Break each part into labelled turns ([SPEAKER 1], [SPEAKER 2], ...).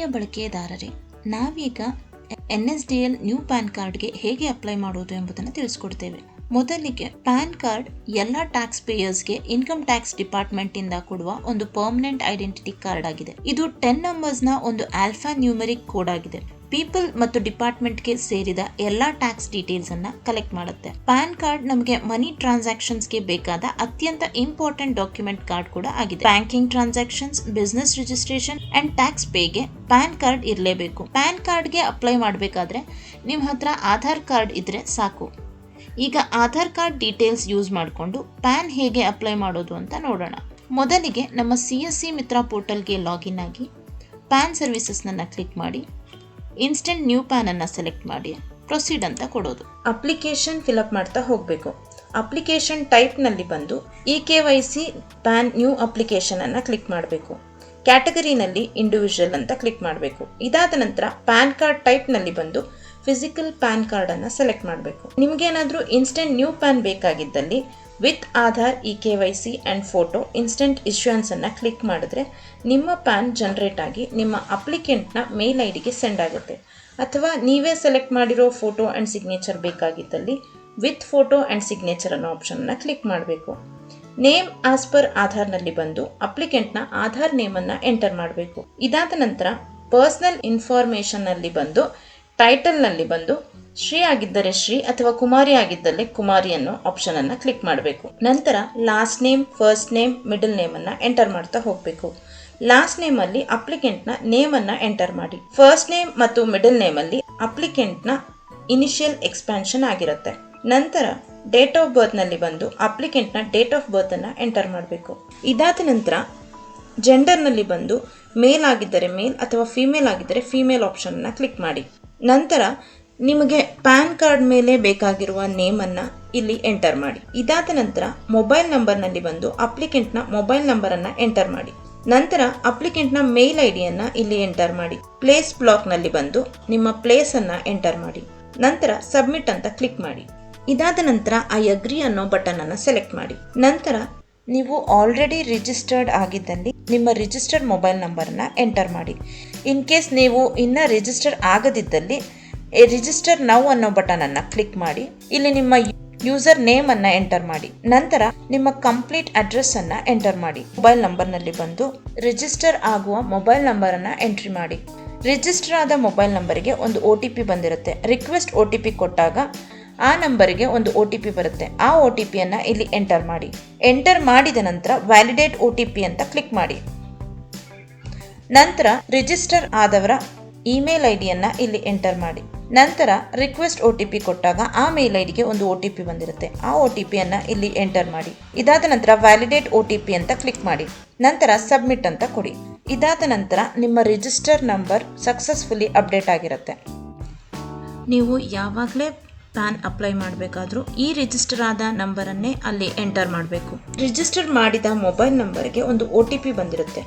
[SPEAKER 1] ಪ್ರಿಯ ಬಳಕೆದಾರರೇ, ನಾವೀಗ NSDL new PAN ಕಾರ್ಡ್ಗೆ ಹೇಗೆ ಅಪ್ಲೈ ಮಾಡೋದು ಎಂಬುದನ್ನು ತಿಳಿಸ್ಕೊಡ್ತೇವೆ. ಮೊದಲಿಗೆ ಪ್ಯಾನ್ ಕಾರ್ಡ್ ಎಲ್ಲ ಟ್ಯಾಕ್ಸ್ ಪೇಯರ್ಸ್ಗೆ ಇನ್ಕಮ್ ಟ್ಯಾಕ್ಸ್ ಡಿಪಾರ್ಟ್ಮೆಂಟ್ ಇಂದ ಕೊಡುವ ಒಂದು ಪರ್ಮನೆಂಟ್ ಐಡೆಂಟಿಟಿ ಕಾರ್ಡ್ ಆಗಿದೆ. ಇದು 10 ನಂಬರ್ಸ್ ನ ಒಂದು ಆಲ್ಫಾ ನ್ಯೂಮರಿಕ್ ಕೋಡ್ ಆಗಿದೆ. ಪೀಪಲ್ ಮತ್ತು ಡಿಪಾರ್ಟ್ಮೆಂಟ್ಗೆ ಸೇರಿದ ಎಲ್ಲಾ ಟ್ಯಾಕ್ಸ್ ಡೀಟೇಲ್ಸ್ ಅನ್ನ ಕಲೆಕ್ಟ್ ಮಾಡುತ್ತೆ. ಪ್ಯಾನ್ ಕಾರ್ಡ್ ನಮಗೆ ಮನಿ ಟ್ರಾನ್ಸಾಕ್ಷನ್ಸ್ಗೆ ಬೇಕಾದ ಅತ್ಯಂತ ಇಂಪಾರ್ಟೆಂಟ್ ಡಾಕ್ಯುಮೆಂಟ್ ಕಾರ್ಡ್ ಕೂಡ ಆಗಿದೆ. Banking transactions, business registration and tax ಪೇಗೆ ಪ್ಯಾನ್ ಕಾರ್ಡ್ ಇರಲೇಬೇಕು. ಪ್ಯಾನ್ ಕಾರ್ಡ್ಗೆ ಅಪ್ಲೈ ಮಾಡಬೇಕಾದ್ರೆ ನಿಮ್ಮ ಹತ್ರ ಆಧಾರ್ ಕಾರ್ಡ್ ಇದ್ರೆ ಸಾಕು. ಈಗ ಆಧಾರ್ ಕಾರ್ಡ್ ಡೀಟೇಲ್ಸ್ ಯೂಸ್ ಮಾಡಿಕೊಂಡು ಪ್ಯಾನ್ ಹೇಗೆ ಅಪ್ಲೈ ಮಾಡೋದು ಅಂತ ನೋಡೋಣ. ಮೊದಲಿಗೆ ನಮ್ಮ CSC ಮಿತ್ರ ಪೋರ್ಟಲ್ಗೆ ಲಾಗಿನ್ ಆಗಿ ಪ್ಯಾನ್ ಸರ್ವಿಸಸ್ನ ಕ್ಲಿಕ್ ಮಾಡಿ ಇನ್ಸ್ಟೆಂಟ್ ನ್ಯೂ ಪ್ಯಾನ್ ಅನ್ನು ಸೆಲೆಕ್ಟ್ ಮಾಡಿ ಪ್ರೊಸೀಡ್ ಅಂತ ಕೊಡೋದು. ಅಪ್ಲಿಕೇಶನ್ ಫಿಲಪ್ ಮಾಡ್ತಾ ಹೋಗಬೇಕು. ಅಪ್ಲಿಕೇಶನ್ ಟೈಪ್ನಲ್ಲಿ ಬಂದು EKYC ಪ್ಯಾನ್ ನ್ಯೂ ಅಪ್ಲಿಕೇಶನ್ ಅನ್ನು ಕ್ಲಿಕ್ ಮಾಡಬೇಕು. ಕ್ಯಾಟಗರಿನಲ್ಲಿ ಇಂಡಿವಿಜುವಲ್ ಅಂತ ಕ್ಲಿಕ್ ಮಾಡಬೇಕು. ಇದಾದ ನಂತರ ಪ್ಯಾನ್ ಕಾರ್ಡ್ ಟೈಪ್ನಲ್ಲಿ ಬಂದು ಫಿಸಿಕಲ್ ಪ್ಯಾನ್ ಕಾರ್ಡ್ ಅನ್ನು ಸೆಲೆಕ್ಟ್ ಮಾಡಬೇಕು. ನಿಮಗೇನಾದರೂ ಇನ್ಸ್ಟೆಂಟ್ ನ್ಯೂ ಪ್ಯಾನ್ ಬೇಕಾಗಿದ್ದಲ್ಲಿ with Aadhaar EKYC and photo instant issuance ಅನ್ನು ಕ್ಲಿಕ್ ಮಾಡಿದ್ರೆ ನಿಮ್ಮ ಪ್ಯಾನ್ ಜನರೇಟ್ ಆಗಿ ನಿಮ್ಮ ಅಪ್ಲಿಕೆಂಟ್ನ ಮೇಲ್ ಐಡಿಗೆ ಸೆಂಡ್ ಆಗುತ್ತೆ. ಅಥವಾ ನೀವೇ ಸೆಲೆಕ್ಟ್ ಮಾಡಿರೋ ಫೋಟೋ ಆ್ಯಂಡ್ ಸಿಗ್ನೇಚರ್ ಬೇಕಾಗಿದ್ದಲ್ಲಿ ವಿತ್ ಫೋಟೋ ಆ್ಯಂಡ್ ಸಿಗ್ನೇಚರ್ ಅನ್ನೋ ಆಪ್ಷನ್ನ ಕ್ಲಿಕ್ ಮಾಡಬೇಕು. ನೇಮ್ ಆಸ್ ಪರ್ ಆಧಾರ್ನಲ್ಲಿ ಬಂದು ಅಪ್ಲಿಕೆಂಟ್ನ ಆಧಾರ್ ನೇಮನ್ನು ಎಂಟರ್ ಮಾಡಬೇಕು. ಇದಾದ ನಂತರ ಪರ್ಸನಲ್ ಇನ್ಫಾರ್ಮೇಷನ್ನಲ್ಲಿ ಬಂದು ಟೈಟಲ್ನಲ್ಲಿ ಬಂದು ಶ್ರೀ ಆಗಿದ್ದರೆ ಶ್ರೀ ಅಥವಾ ಕುಮಾರಿ ಆಗಿದ್ದಲ್ಲಿ ಕುಮಾರಿ ಅನ್ನೋ ಆಪ್ಷನ್ ಅನ್ನು ಕ್ಲಿಕ್ ಮಾಡಬೇಕು. ನಂತರ last name, first name, middle name ಅನ್ನು ಎಂಟರ್ ಮಾಡ್ತಾ ಹೋಗಬೇಕು. ಲಾಸ್ಟ್ ನೇಮ್ ಅಲ್ಲಿ ಅಪ್ಲಿಕೆಂಟ್ನ ನೇಮ್ ಅನ್ನು ಎಂಟರ್ ಮಾಡಿ. ಫಸ್ಟ್ ನೇಮ್ ಮತ್ತು ಮಿಡಲ್ ನೇಮ್ ಅಲ್ಲಿ ಅಪ್ಲಿಕೆಂಟ್ನ ಇನಿಷಿಯಲ್ ಎಕ್ಸ್ಪ್ಯಾನ್ಷನ್ ಆಗಿರುತ್ತೆ. ನಂತರ ಡೇಟ್ ಆಫ್ ಬರ್ತ್ ನಲ್ಲಿ ಬಂದು ಅಪ್ಲಿಕೆಂಟ್ನ ಡೇಟ್ ಆಫ್ ಬರ್ತ್ ಅನ್ನು ಎಂಟರ್ ಮಾಡಬೇಕು. ಇದಾದ ನಂತರ ಜೆಂಡರ್ನಲ್ಲಿ ಬಂದು ಮೇಲ್ ಆಗಿದ್ದರೆ ಮೇಲ್ ಅಥವಾ ಫಿಮೇಲ್ ಆಗಿದ್ದರೆ ಫಿಮೇಲ್ ಆಪ್ಷನ್ ಅನ್ನು ಕ್ಲಿಕ್ ಮಾಡಿ. ನಂತರ ನಿಮಗೆ ಪ್ಯಾನ್ ಕಾರ್ಡ್ ಮೇಲೆ ಬೇಕಾಗಿರುವ ನೇಮನ್ನು ಇಲ್ಲಿ ಎಂಟರ್ ಮಾಡಿ. ಇದಾದ ನಂತರ ಮೊಬೈಲ್ ನಂಬರ್ನಲ್ಲಿ ಬಂದು ಅಪ್ಲಿಕೆಂಟ್ನ ಮೊಬೈಲ್ ನಂಬರನ್ನು ಎಂಟರ್ ಮಾಡಿ. ನಂತರ ಅಪ್ಲಿಕೆಂಟ್ನ ಮೇಲ್ ಐಡಿಯನ್ನು ಇಲ್ಲಿ ಎಂಟರ್ ಮಾಡಿ. ಪ್ಲೇಸ್ ಬ್ಲಾಕ್ನಲ್ಲಿ ಬಂದು ನಿಮ್ಮ ಪ್ಲೇಸನ್ನು ಎಂಟರ್ ಮಾಡಿ. ನಂತರ ಸಬ್ಮಿಟ್ ಅಂತ ಕ್ಲಿಕ್ ಮಾಡಿ. ಇದಾದ ನಂತರ ಐ ಅಗ್ರಿ ಅನ್ನೋ ಬಟನ್ ಅನ್ನು ಸೆಲೆಕ್ಟ್ ಮಾಡಿ. ನಂತರ ನೀವು ಆಲ್ರೆಡಿ ರಿಜಿಸ್ಟರ್ಡ್ ಆಗಿದ್ದಲ್ಲಿ ನಿಮ್ಮ ರಿಜಿಸ್ಟರ್ಡ್ ಮೊಬೈಲ್ ನಂಬರನ್ನು ಎಂಟರ್ ಮಾಡಿ. ಇನ್ ಕೇಸ್ ನೀವು ಇನ್ನೂ ರಿಜಿಸ್ಟರ್ ಆಗದಿದ್ದಲ್ಲಿ ರಿಜಿಸ್ಟರ್ ನೌ ಅನ್ನೋ ಬಟನ್ ಅನ್ನು ಕ್ಲಿಕ್ ಮಾಡಿ. ಇಲ್ಲಿ ನಿಮ್ಮ ಯೂಸರ್ ನೇಮ್ ಅನ್ನು ಎಂಟರ್ ಮಾಡಿ. ನಂತರ ನಿಮ್ಮ ಕಂಪ್ಲೀಟ್ ಅಡ್ರೆಸ್ ಅನ್ನು ಎಂಟರ್ ಮಾಡಿ. ಮೊಬೈಲ್ ನಂಬರ್ನಲ್ಲಿ ಬಂದು ರಿಜಿಸ್ಟರ್ ಆಗುವ ಮೊಬೈಲ್ ನಂಬರ್ ಅನ್ನು ಎಂಟ್ರಿ ಮಾಡಿ. ರಿಜಿಸ್ಟರ್ ಆದ ಮೊಬೈಲ್ ನಂಬರಿಗೆ ಒಂದು OTP ಬಂದಿರುತ್ತೆ. ರಿಕ್ವೆಸ್ಟ್ OTP ಕೊಟ್ಟಾಗ ಆ ನಂಬರಿಗೆ ಒಂದು OTP ಬರುತ್ತೆ. ಆ OTPಯನ್ನು ಇಲ್ಲಿ ಎಂಟರ್ ಮಾಡಿ. ಎಂಟರ್ ಮಾಡಿದ ನಂತರ ವ್ಯಾಲಿಡೇಟ್ OTP ಅಂತ ಕ್ಲಿಕ್ ಮಾಡಿ. ನಂತರ ರಿಜಿಸ್ಟರ್ ಆದವರ ಇಮೇಲ್ ಐಡಿಯನ್ನು ಇಲ್ಲಿ ಎಂಟರ್ ಮಾಡಿ. ನಂತರ ರಿಕ್ವೆಸ್ಟ್ OTP ಕೊಟ್ಟಾಗ ಆ ಮೇಲ್ ಐಡಿಗೆ ಒಂದು OTP ಬಂದಿರುತ್ತೆ. ಆ OTPಯನ್ನು ಇಲ್ಲಿ ಎಂಟರ್ ಮಾಡಿ. ಇದಾದ ನಂತರ ವ್ಯಾಲಿಡೇಟ್ OTP ಅಂತ ಕ್ಲಿಕ್ ಮಾಡಿ. ನಂತರ ಸಬ್ಮಿಟ್ ಅಂತ ಕೊಡಿ. ಇದಾದ ನಂತರ ನಿಮ್ಮ ರಿಜಿಸ್ಟರ್ ನಂಬರ್ ಸಕ್ಸಸ್ಫುಲಿ ಅಪ್ಡೇಟ್ ಆಗಿರುತ್ತೆ. ನೀವು ಯಾವಾಗಲೇ ಪ್ಯಾನ್ ಅಪ್ಲೈ ಮಾಡಬೇಕಾದ್ರೂ ಈ ರಿಜಿಸ್ಟರ್ ಆದ ನಂಬರನ್ನೇ ಅಲ್ಲಿ ಎಂಟರ್ ಮಾಡಬೇಕು. ರಿಜಿಸ್ಟರ್ ಮಾಡಿದ ಮೊಬೈಲ್ ನಂಬರ್ಗೆ ಒಂದು OTP ಬಂದಿರುತ್ತೆ.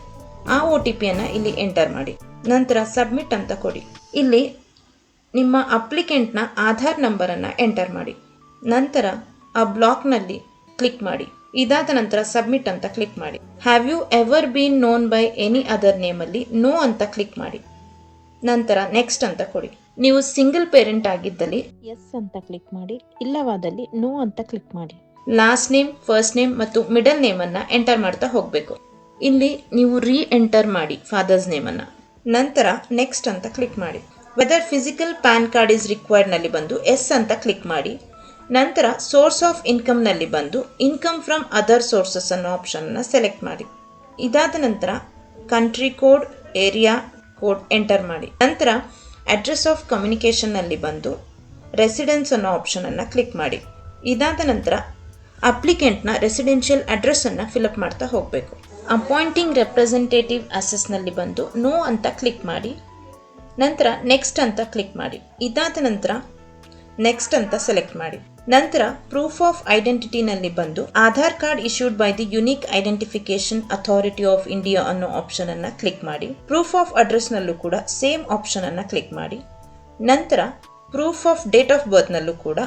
[SPEAKER 1] ಆ OTPಯನ್ನು ಇಲ್ಲಿ ಎಂಟರ್ ಮಾಡಿ. ನಂತರ ಸಬ್ಮಿಟ್ ಅಂತ ಕೊಡಿ. ಇಲ್ಲಿ ನಿಮ್ಮ ಅಪ್ಲಿಕೆಂಟ್ನ ಆಧಾರ್ ನಂಬರನ್ನು ಎಂಟರ್ ಮಾಡಿ. ನಂತರ ಆ ಬ್ಲಾಕ್ನಲ್ಲಿ ಕ್ಲಿಕ್ ಮಾಡಿ. ಇದಾದ ನಂತರ ಸಬ್ಮಿಟ್ ಅಂತ ಕ್ಲಿಕ್ ಮಾಡಿ. Have you ever been known by any other ನೇಮಲ್ಲಿ ನೋ ಅಂತ ಕ್ಲಿಕ್ ಮಾಡಿ. ನಂತರ ನೆಕ್ಸ್ಟ್ ಅಂತ ಕೊಡಿ. ನೀವು ಸಿಂಗಲ್ ಪೇರೆಂಟ್ ಆಗಿದ್ದಲ್ಲಿ ಎಸ್ ಅಂತ ಕ್ಲಿಕ್ ಮಾಡಿ. ಇಲ್ಲವಾದಲ್ಲಿ ನೋ ಅಂತ ಕ್ಲಿಕ್ ಮಾಡಿ. ಲಾಸ್ಟ್ ನೇಮ್, ಫಸ್ಟ್ ನೇಮ್ ಮತ್ತು ಮಿಡಲ್ ನೇಮನ್ನು ಎಂಟರ್ ಮಾಡ್ತಾ ಹೋಗಬೇಕು. ಇಲ್ಲಿ ನೀವು ಎಂಟರ್ ಮಾಡಿ ಫಾದರ್ಸ್ ನೇಮನ್ನು. ನಂತರ ನೆಕ್ಸ್ಟ್ ಅಂತ ಕ್ಲಿಕ್ ಮಾಡಿ. Whether physical PAN card is required ನಲ್ಲಿ ಬಂದು ಎಸ್ ಅಂತ ಕ್ಲಿಕ್ ಮಾಡಿ. ನಂತರ ಸೋರ್ಸ್ ಆಫ್ ಇನ್ಕಮ್ ನಲ್ಲಿ ಬಂದು ಇನ್ಕಮ್ ಫ್ರಮ್ ಅದರ್ ಸೋರ್ಸಸ್ ಅನ್ನೋ ಆಪ್ಷನ್ ಅನ್ನು ಸೆಲೆಕ್ಟ್ ಮಾಡಿ. ಇದಾದ ನಂತರ country code, area code enter ಮಾಡಿ. ನಂತರ ಅಡ್ರೆಸ್ ಆಫ್ ಕಮ್ಯುನಿಕೇಷನ್ ನಲ್ಲಿ ಬಂದು ರೆಸಿಡೆನ್ಸ್ ಅನ್ನೋ ಆಪ್ಷನ್ ಅನ್ನು ಕ್ಲಿಕ್ ಮಾಡಿ. ಇದಾದ ನಂತರ ಅಪ್ಲಿಕೆಂಟ್ನ ರೆಸಿಡೆನ್ಷಿಯಲ್ ಅಡ್ರೆಸ್ ಅನ್ನು ಫಿಲಪ್ ಮಾಡ್ತಾ ಹೋಗಬೇಕು. ಅಪಾಯಿಂಟಿಂಗ್ ರೆಪ್ರೆಸೆಂಟೇಟಿವ್ ಅಸೆಸ್ನಲ್ಲಿ ಬಂದು ನೋ ಅಂತ ಕ್ಲಿಕ್ ಮಾಡಿ. ನಂತರ ನೆಕ್ಸ್ಟ್ ಅಂತ ಕ್ಲಿಕ್ ಮಾಡಿ. ಇದಾದ ನಂತರ ನೆಕ್ಸ್ಟ್ ಅಂತ ಸೆಲೆಕ್ಟ್ ಮಾಡಿ. ನಂತರ ಪ್ರೂಫ್ ಆಫ್ ಐಡೆಂಟಿಟಿನಲ್ಲಿ ಬಂದು Aadhaar card issued by the unique identification authority of India ಅನ್ನೋ ಆಪ್ಷನ್ ಅನ್ನು ಕ್ಲಿಕ್ ಮಾಡಿ. ಪ್ರೂಫ್ ಆಫ್ ಅಡ್ರೆಸ್ನಲ್ಲೂ ಕೂಡ ಸೇಮ್ ಆಪ್ಷನ್ ಅನ್ನು ಕ್ಲಿಕ್ ಮಾಡಿ. ನಂತರ ಪ್ರೂಫ್ ಆಫ್ ಡೇಟ್ ಆಫ್ ಬರ್ತ್ನಲ್ಲೂ ಕೂಡ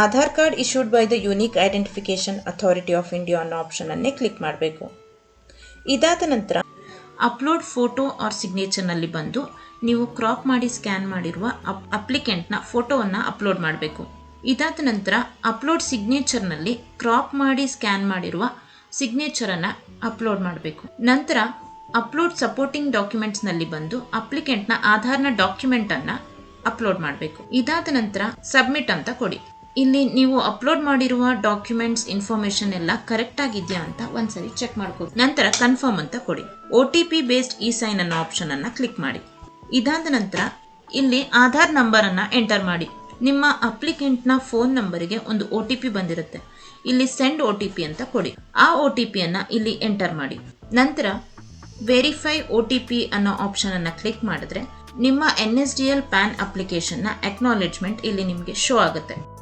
[SPEAKER 1] Aadhaar card issued by the unique identification authority of India ಅನ್ನೋ ಆಪ್ಷನ್ ಅನ್ನೇ ಕ್ಲಿಕ್ ಮಾಡಬೇಕು. ಇದಾದ ನಂತರ ಅಪ್ಲೋಡ್ ಫೋಟೋ ಆರ್ ಸಿಗ್ನೇಚರ್ನಲ್ಲಿ ಬಂದು ನೀವು ಕ್ರಾಪ್ ಮಾಡಿ ಸ್ಕ್ಯಾನ್ ಮಾಡಿರುವ ಅಪ್ಲಿಕೆಂಟ್ನ ಫೋಟೋವನ್ನು ಅಪ್ಲೋಡ್ ಮಾಡಬೇಕು. ಇದಾದ ನಂತರ ಅಪ್ಲೋಡ್ ಸಿಗ್ನೇಚರ್ನಲ್ಲಿ ಕ್ರಾಪ್ ಮಾಡಿ ಸ್ಕ್ಯಾನ್ ಮಾಡಿರುವ ಸಿಗ್ನೇಚರನ್ನು ಅಪ್ಲೋಡ್ ಮಾಡಬೇಕು. ನಂತರ ಅಪ್ಲೋಡ್ ಸಪೋರ್ಟಿಂಗ್ ಡಾಕ್ಯುಮೆಂಟ್ಸ್ನಲ್ಲಿ ಬಂದು ಅಪ್ಲಿಕೆಂಟ್ನ ಆಧಾರ್ನ ಡಾಕ್ಯುಮೆಂಟನ್ನು ಅಪ್ಲೋಡ್ ಮಾಡಬೇಕು. ಇದಾದ ನಂತರ ಸಬ್ಮಿಟ್ ಅಂತ ಕೊಡಿ. ಇಲ್ಲಿ ನೀವು ಅಪ್ಲೋಡ್ ಮಾಡಿರುವ ಡಾಕ್ಯುಮೆಂಟ್ಸ್ ಇನ್ಫಾರ್ಮೇಶನ್ ಎಲ್ಲ ಕರೆಕ್ಟ್ ಆಗಿದೆಯಾ ಅಂತ ಒಂದ್ಸರಿ ಚೆಕ್ ಮಾಡ್ಕೊಳ್ಳಿ. ನಂತರ ಕನ್ಫರ್ಮ್ ಅಂತ ಕೊಡಿ. OTP ಬೇಸ್ಡ್ ಇ-ಸೈನ್ ಅನ್ನೋ ಆಪ್ಷನ್ ಅನ್ನು ಕ್ಲಿಕ್ ಮಾಡಿ. ಇದಾದ ನಂತರ ಇಲ್ಲಿ ಆಧಾರ್ ನಂಬರ್ ಅನ್ನ ಎಂಟರ್ ಮಾಡಿ. ನಿಮ್ಮ ಅಪ್ಲಿಕೆಂಟ್ನ ಫೋನ್ ನಂಬರಿಗೆ ಒಂದು OTP ಬಂದಿರುತ್ತೆ. ಇಲ್ಲಿ ಸೆಂಡ್ OTP ಅಂತ ಕೊಡಿ. ಆ OTP ಅನ್ನ ಇಲ್ಲಿ ಎಂಟರ್ ಮಾಡಿ. ನಂತರ ವೆರಿಫೈ OTP ಅನ್ನೋ ಆಪ್ಷನ್ ಅನ್ನ ಕ್ಲಿಕ್ ಮಾಡಿದ್ರೆ ನಿಮ್ಮ NSDL PAN ಅಪ್ಲಿಕೇಶನ್ನ ಅಕ್ನಾಲೆಜ್ಮೆಂಟ್ ಇಲ್ಲಿ ನಿಮಗೆ ಶೋ ಆಗುತ್ತೆ.